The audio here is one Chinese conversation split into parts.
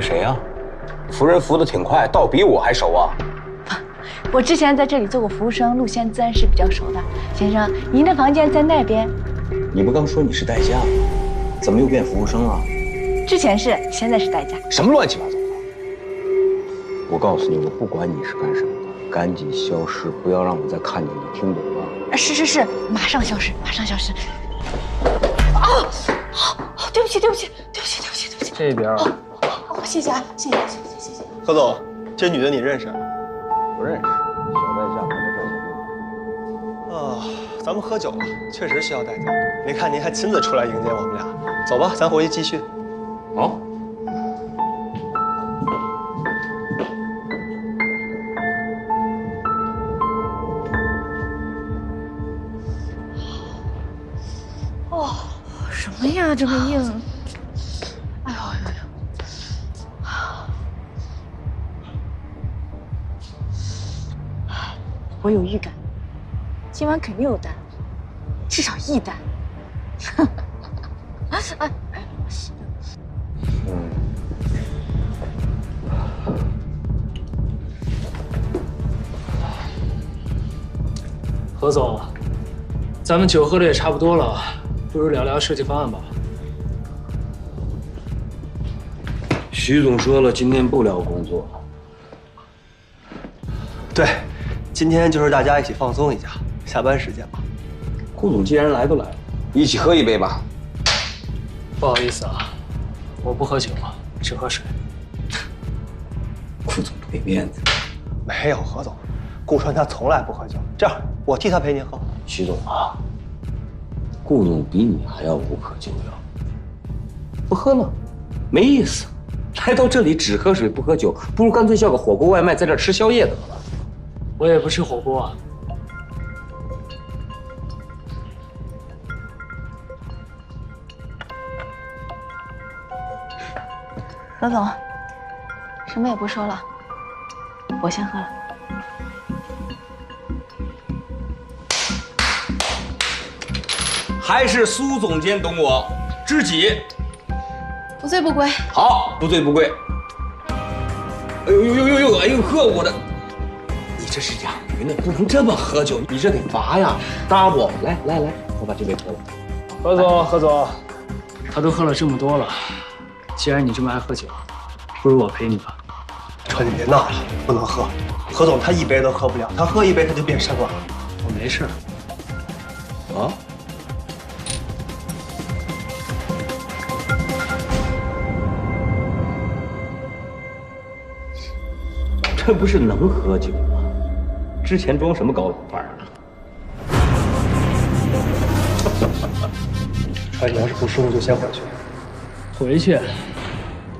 谁啊？扶人扶得挺快，倒比我还熟啊！我之前在这里做过服务生，路线自然是比较熟的。先生，您的房间在那边。你不刚说你是代驾吗？怎么又变服务生了？之前是，现在是代驾。什么乱七八糟的！我告诉你，我不管你是干什么的，赶紧消失，不要让我再看见你，听懂吗？是，马上消失，马上消失。啊！对不起。这边啊。谢谢啊，谢谢。何总，这女的你认识？不认识，小代驾还没赚钱。哦，咱们喝酒了，确实需要代驾。没看您还亲自出来迎接我们俩。走吧，咱回去继续。好。哦，什么呀，这么硬！哎呦！我有预感，今晚肯定有单，至少1单。何总，咱们酒喝的也差不多了，不如聊聊设计方案吧。徐总说了，今天不聊工作。对，今天就是大家一起放松一下，下班时间嘛。顾总既然来都来了，一起喝一杯吧。不好意思啊，我不喝酒，只喝水。顾总不给面子。没有，何总，顾川他从来不喝酒。这样，我替他陪您喝。徐总啊，顾总比你还要无可救药。不喝了，没意思。来到这里只喝水不喝酒，不如干脆叫个火锅外卖，在这儿吃宵夜得了。我也不吃火锅啊。何总，什么也不说了，我先喝了。还是苏总监懂我，知己。不醉不归。好，不醉不归。哎呦！哎呦呵，我的！你这是养鱼呢，不能这么喝酒，你这得罚呀！double，来，我把这杯喝了。何总，他都喝了这么多了，既然你这么爱喝酒，不如我陪你吧。川，你别闹了，不能喝。何总他一杯都喝不了，他喝一杯他就变身了。我没事。啊？这不是能喝酒吗？之前装什么高冷范儿啊？川，你要是不舒服就先回去。回去？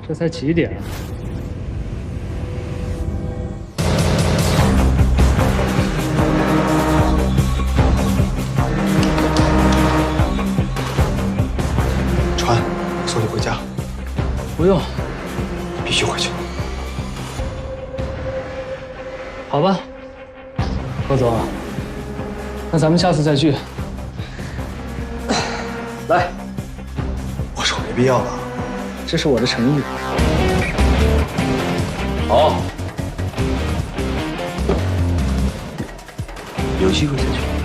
这才几点啊？川，我送你回家。不用，必须回去。好吧，何总，那咱们下次再聚。来，我说没必要了。这是我的诚意。好，有机会再聚。